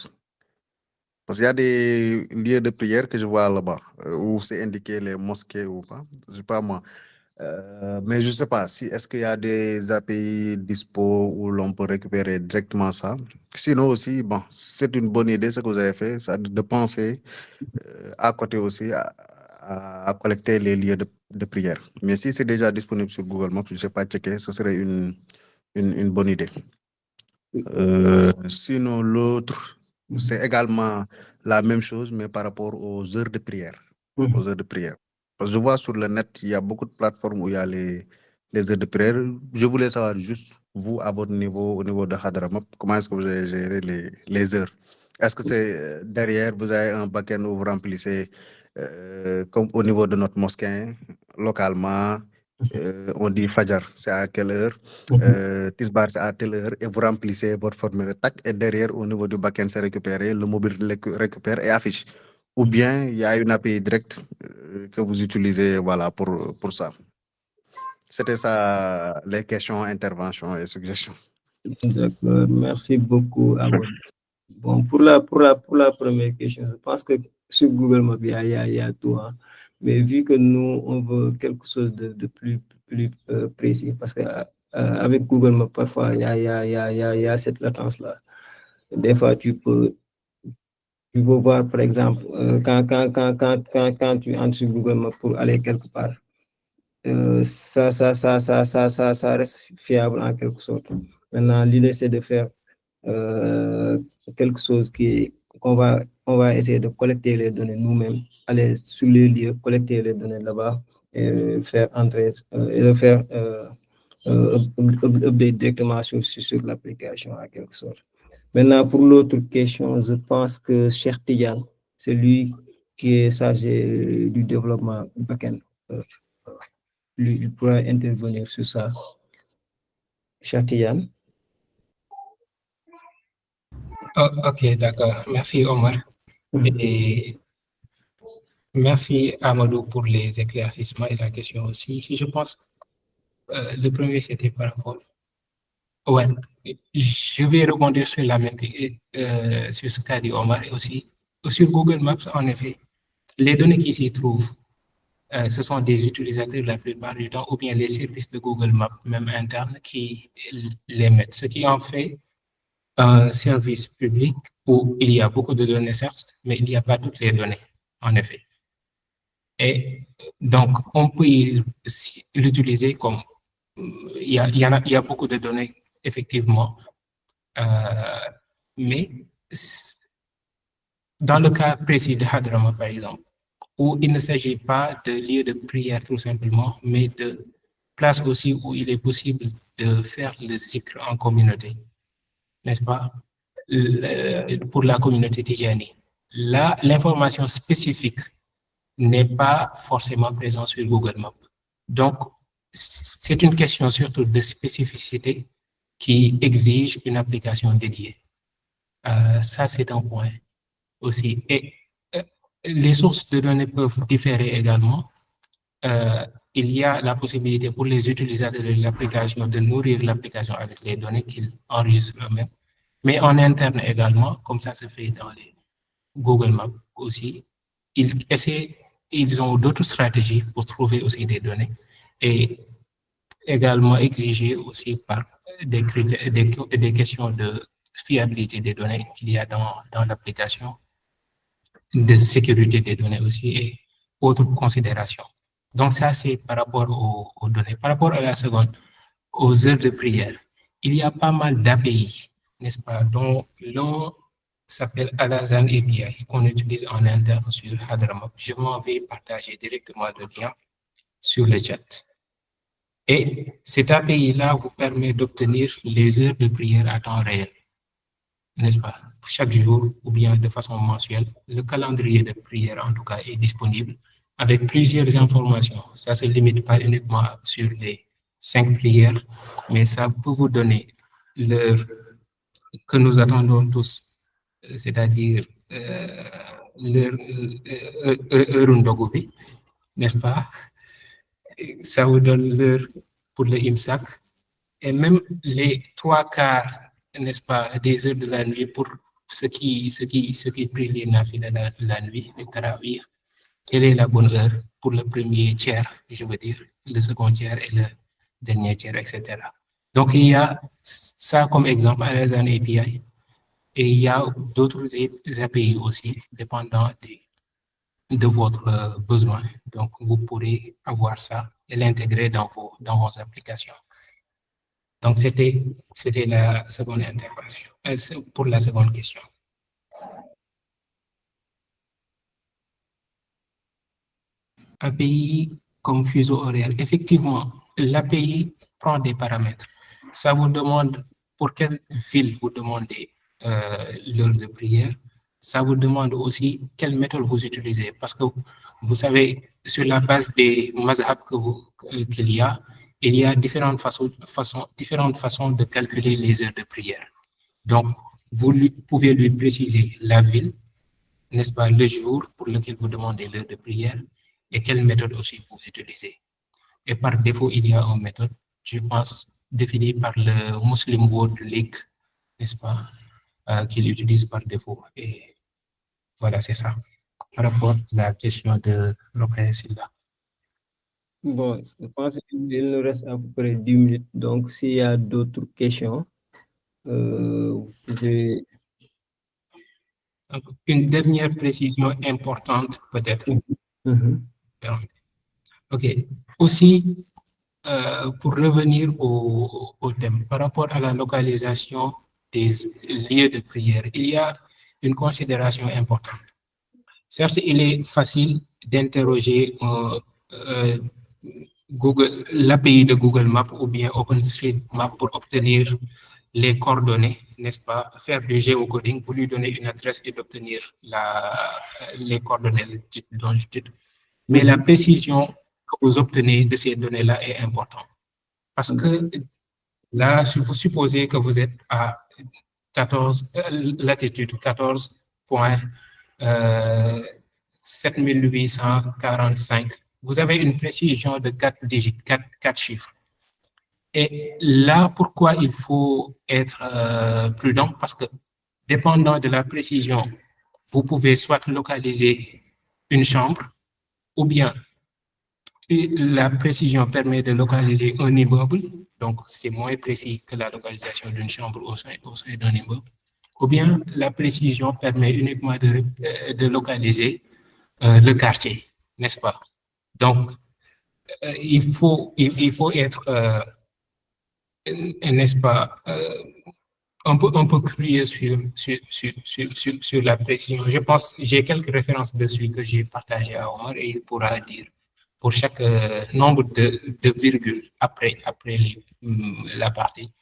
Parce qu'il y a des lieux de prière que je vois là-bas, où c'est indiqué les mosquées ou pas. Je sais pas moi. Mais je sais pas si est-ce qu'il y a des API dispo où l'on peut récupérer directement ça. Sinon aussi, bon, c'est une bonne idée ce que vous avez fait, ça de penser à côté aussi à collecter les lieux de prière. Mais si c'est déjà disponible sur Google Maps, je ne sais pas checker, ce serait une bonne idée. Sinon, l'autre, c'est également la même chose, mais par rapport aux heures de prière. Aux heures de prière. Parce que je vois sur le net, il y a beaucoup de plateformes où il y a les heures de prière. Je voulais savoir juste, vous, à votre niveau, au niveau de Hadramap, comment est-ce que vous avez géré les heures? Est-ce que c'est derrière, vous avez un back-end où vous remplissez, comme au niveau de notre mosquée, localement, on dit Fajar, c'est à quelle heure? Tisbar, c'est à telle heure, et vous remplissez votre formulaire, tac, et derrière, au niveau du back-end, c'est récupéré, le mobile récupère et affiche. Ou bien il y a une API directe que vous utilisez, voilà, pour ça. C'était ça, les questions, interventions et suggestions. D'accord, merci beaucoup, Amadou. Bon, pour la première question, je pense que sur Google Maps, il y a tout. Hein. Mais vu que nous, on veut quelque chose de plus précis, parce que avec Google Maps, parfois, il y a cette latence-là. Des fois, tu peux voir, par exemple, quand tu entres sur Google Maps pour aller quelque part, ça reste fiable en quelque sorte. Maintenant, l'idée, c'est de faire quelque chose qu'on va essayer de collecter les données nous-mêmes, aller sur les lieux, collecter les données là-bas et faire entrer et le faire update directement sur l'application en quelque sorte. Maintenant, pour l'autre question, je pense que Cheikh Tidiane, c'est lui qui est chargé du développement back-end. Lui, il pourra intervenir sur ça. Cheikh Tidiane. Oh, ok, d'accord. Merci, Omar. Et merci, Amadou, pour les éclaircissements et la question aussi. Je pense le premier, c'était par rapport. Ouais, je vais rebondir sur la même, sur ce qu'a dit Omar et aussi. Sur Google Maps, en effet, les données qui s'y trouvent, ce sont des utilisateurs la plupart du temps, ou bien les services de Google Maps, même internes, qui les mettent. Ce qui en fait un service public où il y a beaucoup de données, certes, mais il n'y a pas toutes les données, en effet. Et donc, on peut l'utiliser comme il y a beaucoup de données, effectivement, mais dans le cas précis de Hadrama, par exemple, où il ne s'agit pas de lieu de prière tout simplement, mais de place aussi où il est possible de faire le zikr en communauté, n'est-ce pas, pour la communauté Tidjani. Là, l'information spécifique n'est pas forcément présente sur Google Maps. Donc, c'est une question surtout de spécificité qui exige une application dédiée. Ça, c'est un point aussi. Et les sources de données peuvent différer également. il y a la possibilité pour les utilisateurs de l'application de nourrir l'application avec les données qu'ils enregistrent eux-mêmes, mais en interne également, comme ça se fait dans les Google Maps aussi. Ils ont d'autres stratégies pour trouver aussi des données et également exiger aussi par des questions de fiabilité des données qu'il y a dans l'application, de sécurité des données aussi et autres considérations. Donc ça, c'est par rapport aux données. Par rapport à la seconde, aux heures de prière, il y a pas mal d'API, n'est-ce pas, dont l'un s'appelle Alazan API, qu'on utilise en interne sur Hadramap. Je m'en vais partager directement le lien sur le chat. Et cet API-là vous permet d'obtenir les heures de prière à temps réel, n'est-ce pas? Chaque jour ou bien de façon mensuelle, le calendrier de prière en tout cas est disponible avec plusieurs informations. Ça ne se limite pas uniquement sur les 5 prières, mais ça peut vous donner l'heure que nous attendons tous, c'est-à-dire l'heure ndogu bi, n'est-ce pas? Ça vous donne l'heure pour le IMSAC et même les 3/4, n'est-ce pas, des heures de la nuit pour ceux qui prient les nafila la nuit, les tarawih. Quelle est la bonne heure pour le premier tiers, je veux dire, le second tiers et le dernier tiers, etc. Donc, il y a ça comme exemple à Alazan API et il y a d'autres API aussi, dépendant de votre besoin. Donc, vous pourrez avoir ça et l'intégrer dans vos applications. Donc, c'était la seconde intervention, pour la seconde question. API comme fuseau horaire. Effectivement, l'API prend des paramètres. Ça vous demande pour quelle ville vous demandez l'heure de prière. Ça vous demande aussi quelle méthode vous utilisez. Parce que vous savez, sur la base des mazhab qu'il y a différentes façons de calculer les heures de prière. Donc, vous pouvez lui préciser la ville, n'est-ce pas, le jour pour lequel vous demandez l'heure de prière et quelle méthode aussi vous utilisez. Et par défaut, il y a une méthode, je pense, définie par le Muslim World League, n'est-ce pas, qu'il utilise par défaut. Et voilà, c'est ça. Par rapport à la question de Rokhaya Silva. Bon, je pense qu'il nous reste à peu près 10 minutes. Donc, s'il y a d'autres questions, vous pouvez... Donc, une dernière précision importante, peut-être. OK. Aussi, pour revenir au thème, par rapport à la localisation des lieux de prière, il y a une considération importante. Certes, il est facile d'interroger l'API de Google Maps ou bien OpenStreetMap pour obtenir les coordonnées, n'est-ce pas? Faire du géocoding, vous lui donnez une adresse et d'obtenir les coordonnées longitude. Mais la précision que vous obtenez de ces données-là est importante. Parce que là, si vous supposez que vous êtes à latitude 14.7845, vous avez une précision de 4 digits, 4 chiffres. Et là, pourquoi il faut être prudent? Parce que dépendant de la précision, vous pouvez soit localiser une chambre ou bien la précision permet de localiser un immeuble, donc c'est moins précis que la localisation d'une chambre au sein d'un immeuble, ou bien la précision permet uniquement de localiser le quartier, n'est-ce pas? Donc, il faut être, n'est-ce pas, un peu curieux sur la précision. Je pense, j'ai quelques références dessus que j'ai partagées à Omar et il pourra dire pour chaque nombre de virgules après la partie,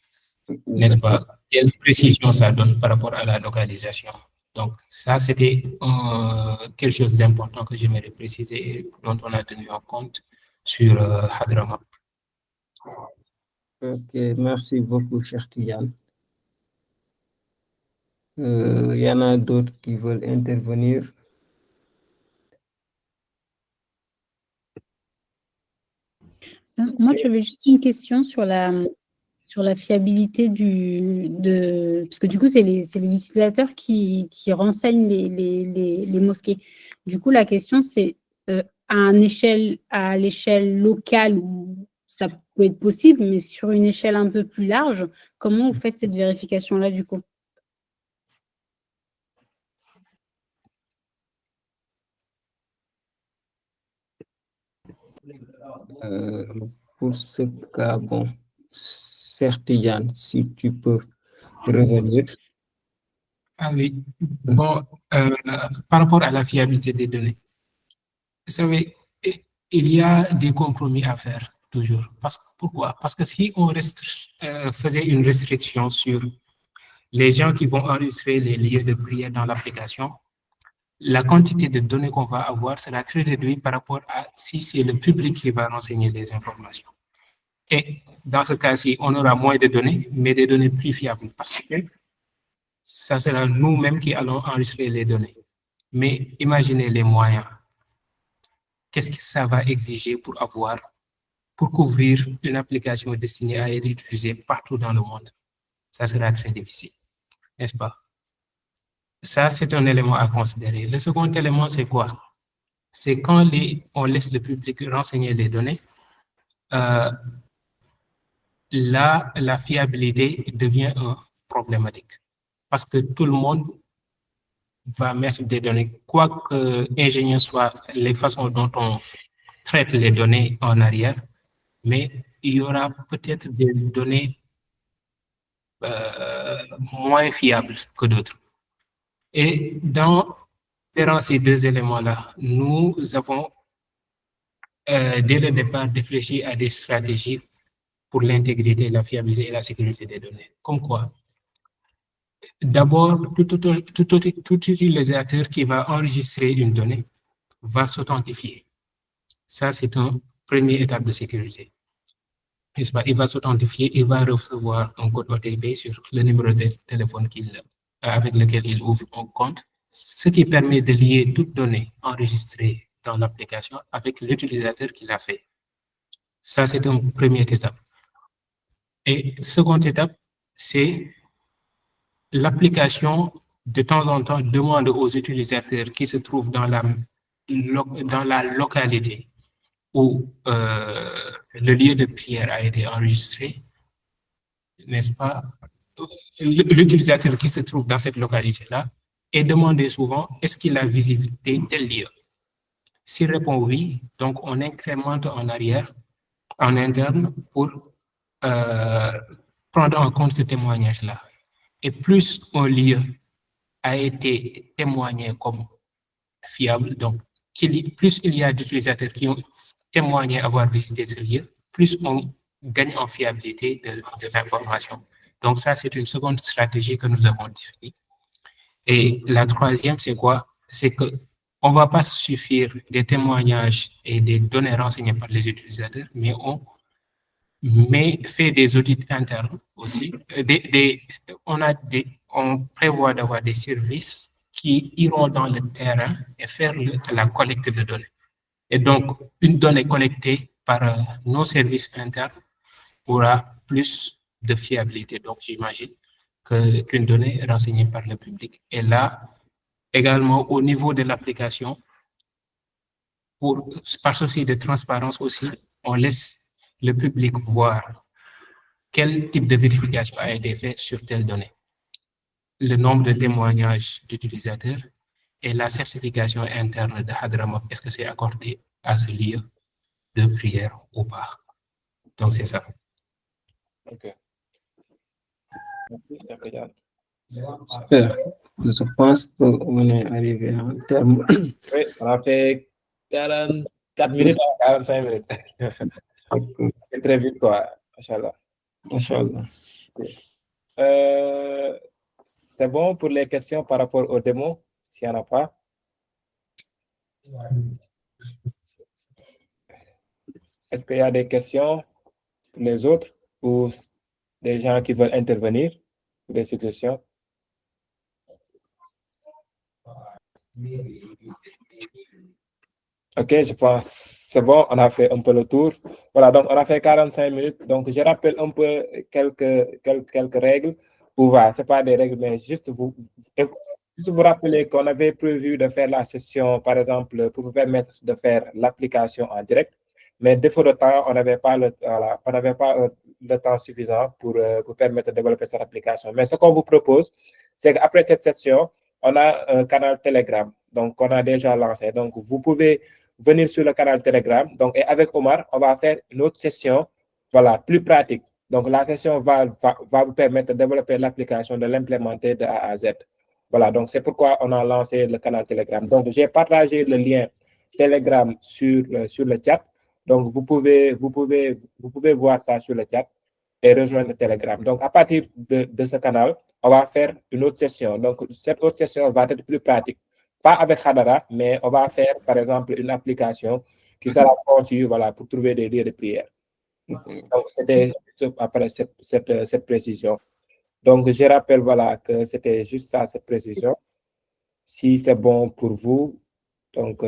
n'est-ce pas? Quelle précision ça donne par rapport à la localisation. Donc, ça, c'était quelque chose d'important que j'aimerais préciser et dont on a tenu en compte sur Hadramap. Ok, merci beaucoup, cher Tidiane. Il y en a d'autres qui veulent intervenir. Moi, j'avais juste une question sur la fiabilité parce que du coup, c'est les utilisateurs qui renseignent les mosquées. Du coup, la question, c'est à l'échelle locale où ça peut être possible, mais sur une échelle un peu plus large, comment vous faites cette vérification-là, du coup? Pour ce cas, bon, certes, Yann, si tu peux revenir. Ah oui, bon, par rapport à la fiabilité des données, vous savez, il y a des compromis à faire toujours. Pourquoi? Parce que si on faisait une restriction sur les gens qui vont enregistrer les lieux de prière dans l'application, la quantité de données qu'on va avoir sera très réduite par rapport à si c'est le public qui va renseigner les informations. Et dans ce cas-ci, on aura moins de données, mais des données plus fiables parce que ça sera nous-mêmes qui allons enregistrer les données. Mais imaginez les moyens. Qu'est-ce que ça va exiger pour couvrir une application destinée à être utilisée partout dans le monde? Ça sera très difficile, n'est-ce pas? Ça, c'est un élément à considérer. Le second élément, c'est quoi? C'est quand on laisse le public renseigner les données, là, la fiabilité devient problématique parce que tout le monde va mettre des données, quoi que ingénieux soit les façons dont on traite les données en arrière, mais il y aura peut-être des données moins fiables que d'autres. Et dans ces deux éléments-là, nous avons dès le départ réfléchi à des stratégies pour l'intégrité, la fiabilité et la sécurité des données. Comme quoi? D'abord, tout utilisateur qui va enregistrer une donnée va s'authentifier. Ça, c'est une première étape de sécurité. Il va s'authentifier, il va recevoir un code OTP sur le numéro de téléphone avec lequel il ouvre un compte, ce qui permet de lier toute donnée enregistrée dans l'application avec l'utilisateur qui l'a fait. Ça, c'est une première étape. Et seconde étape, c'est l'application, de temps en temps, demande aux utilisateurs qui se trouvent dans la localité où le lieu de prière a été enregistré, n'est-ce pas? L'utilisateur qui se trouve dans cette localité-là est demandé souvent, est-ce qu'il a visité tel lieu? S'il répond oui, donc on incrémente en arrière, en interne, pour prendre en compte ce témoignage-là. Et plus un lieu a été témoigné comme fiable, donc plus il y a d'utilisateurs qui ont témoigné avoir visité ce lieu, plus on gagne en fiabilité de l'information. Donc ça, c'est une seconde stratégie que nous avons définie. Et la troisième, c'est quoi? C'est qu'on ne va pas suffire des témoignages et des données renseignées par les utilisateurs, mais on fait des audits internes aussi. On prévoit d'avoir des services qui iront dans le terrain et faire la collecte de données. Et donc, une donnée collectée par nos services internes aura plus de fiabilité. Donc, j'imagine qu'une donnée renseignée par le public. Et là, également, au niveau de l'application, par souci de transparence aussi, on laisse le public voir quel type de vérification a été fait sur telle donnée, le nombre de témoignages d'utilisateurs et la certification interne de Hadramop, est-ce que c'est accordé à ce lieu de prière ou pas? Donc, c'est ça. Ok. Super. Je pense qu'on est arrivé à un terme. Oui, on a fait 44 minutes à 45 minutes. C'est très vite, quoi. Inch'Allah. Inch'Allah. C'est bon pour les questions par rapport aux démos, s'il n'y en a pas. Est-ce qu'il y a des questions pour les autres ou des gens qui veulent intervenir, des suggestions? Ok, je pense C'est bon, on a fait un peu le tour. Voilà, donc on a fait 45 minutes. Donc, je rappelle un peu quelques règles. Voilà, ce n'est pas des règles, mais juste vous rappeler qu'on avait prévu de faire la session, par exemple, pour vous permettre de faire l'application en direct. Mais défaut de temps, on n'avait pas le temps suffisant pour permettre de développer cette application. Mais ce qu'on vous propose, c'est qu'après cette session, on a un canal Telegram, donc on a déjà lancé. Donc, vous pouvez venir sur le canal Telegram. Donc, et avec Omar, on va faire une autre session, voilà, plus pratique. Donc, la session va vous permettre de développer l'application, de l'implémenter de A à Z. Voilà, donc c'est pourquoi on a lancé le canal Telegram. Donc, j'ai partagé le lien Telegram sur le chat. Donc, vous pouvez voir ça sur le chat et rejoindre le Telegram. Donc, à partir de ce canal, on va faire une autre session. Donc, cette autre session va être plus pratique. Pas avec Hadara, mais on va faire, par exemple, une application qui sera conçue, voilà, pour trouver des lieux de prière. Donc, c'était après cette précision. Donc, je rappelle, voilà, que c'était juste ça, cette précision. Si c'est bon pour vous, donc,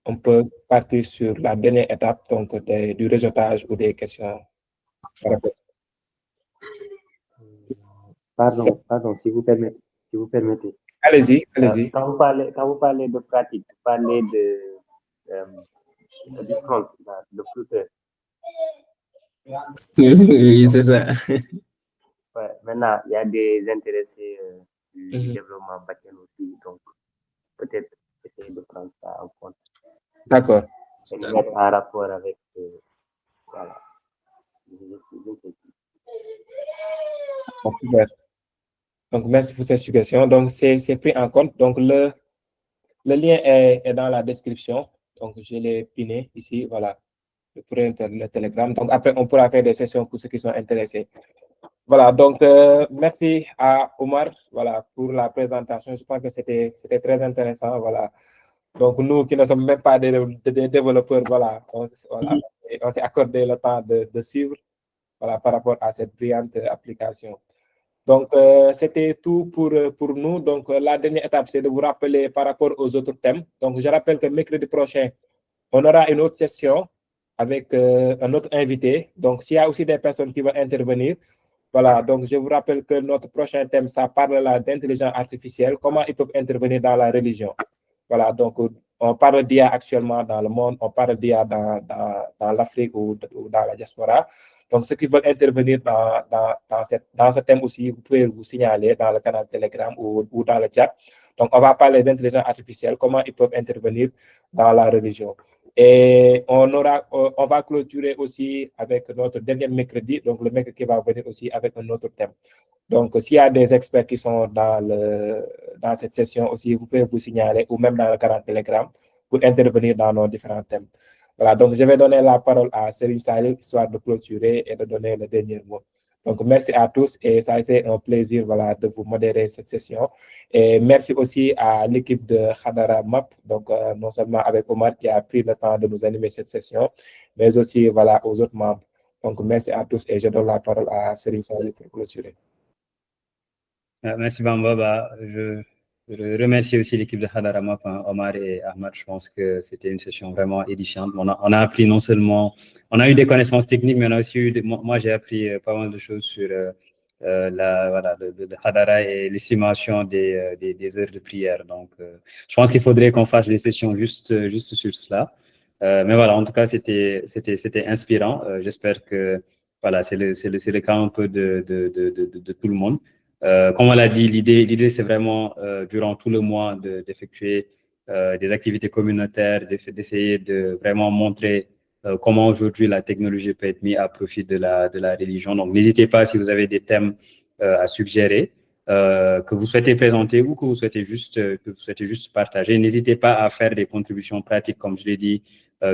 on peut partir sur la dernière étape, donc, du réseautage ou des questions. Pardon, si vous permettez. Allez-y. Quand vous parlez de pratique, vous parlez du front, de footer. Oui, c'est ça. Ouais, maintenant, il y a des intéressés du développement back-end aussi, donc peut-être essayer de prendre ça en compte. D'accord. Et de mettre en rapport avec, voilà. Super. Donc, merci pour cette suggestion. Donc, c'est pris en compte. Donc, le lien est dans la description. Donc, je l'ai piné ici, voilà, pour le Telegram. Donc, après, on pourra faire des sessions pour ceux qui sont intéressés. Voilà, donc, merci à Omar, voilà, pour la présentation. Je pense que c'était très intéressant, voilà. Donc, nous qui ne sommes même pas des développeurs, voilà, on s'est accordé le temps de suivre, voilà, par rapport à cette brillante application. Donc, c'était tout pour nous. Donc, la dernière étape, c'est de vous rappeler par rapport aux autres thèmes. Donc, je rappelle que mercredi prochain, on aura une autre session avec un autre invité. Donc, s'il y a aussi des personnes qui vont intervenir, voilà. Donc, je vous rappelle que notre prochain thème, ça parle d'intelligence artificielle, comment ils peuvent intervenir dans la religion. Voilà. Donc, on parle d'IA actuellement dans le monde, on parle d'IA dans l'Afrique ou dans la diaspora. Donc, ceux qui veulent intervenir dans ce thème aussi, vous pouvez vous signaler dans le canal Telegram ou dans le chat. Donc, on va parler d'intelligence artificielle, comment ils peuvent intervenir dans la religion. Et on va clôturer aussi avec notre dernier mercredi, donc le mercredi qui va venir aussi avec un autre thème. Donc, s'il y a des experts qui sont dans cette session aussi, vous pouvez vous signaler ou même dans le canal Telegram pour intervenir dans nos différents thèmes. Voilà, donc je vais donner la parole à Serigne Salih, histoire de clôturer et de donner le dernier mot. Donc, merci à tous et ça a été un plaisir, voilà, de vous modérer cette session. Et merci aussi à l'équipe de Hadara Map, donc non seulement avec Omar qui a pris le temps de nous animer cette session, mais aussi, voilà, aux autres membres. Donc, merci à tous et je donne la parole à Serigne Salih pour clôturer. Merci Bamba. Je remercie aussi l'équipe de Hadara Map, Omar et Ahmad. Je pense que c'était une session vraiment édifiante. On a appris non seulement, on a eu des connaissances techniques, mais on a aussi eu, moi j'ai appris pas mal de choses sur le Hadara et l'estimation des heures de prière. Donc, je pense qu'il faudrait qu'on fasse des sessions juste sur cela. Mais voilà, en tout cas, c'était inspirant. J'espère que voilà, c'est le cas un peu de tout le monde. Comme on l'a dit, l'idée c'est vraiment durant tout le mois d'effectuer des activités communautaires, d'essayer de vraiment montrer comment aujourd'hui la technologie peut être mise à profit de la religion. Donc, n'hésitez pas si vous avez des thèmes à suggérer, que vous souhaitez présenter ou que vous souhaitez juste partager. N'hésitez pas à faire des contributions pratiques, comme je l'ai dit.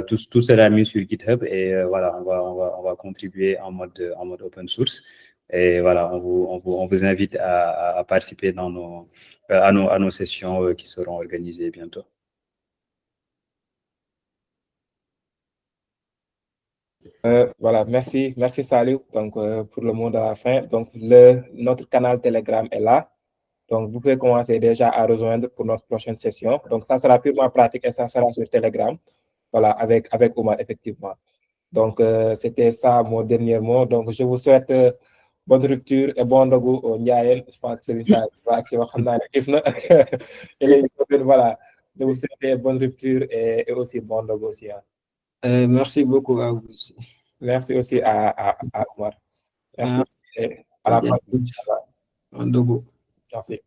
Tout sera mis sur GitHub et voilà, on va contribuer en mode open source. Et voilà, on vous invite à participer à nos sessions qui seront organisées bientôt. Voilà, merci Salih. Donc, pour le mot de la fin, donc notre canal Telegram est là. Donc, vous pouvez commencer déjà à rejoindre pour notre prochaine session. Donc, ça sera purement pratique et ça sera sur Telegram. voilà, avec Oumar, effectivement. Donc, c'était ça mon dernier mot. Donc, je vous souhaite bonne rupture et bon ndogu au Ndiayen. Je pense que c'est ça. Voilà, je vous souhaite bonne rupture et aussi bon ndogu aussi. Merci beaucoup à vous aussi. Merci aussi à Oumar. Merci. Et à la prochaine. Ndogu. Merci.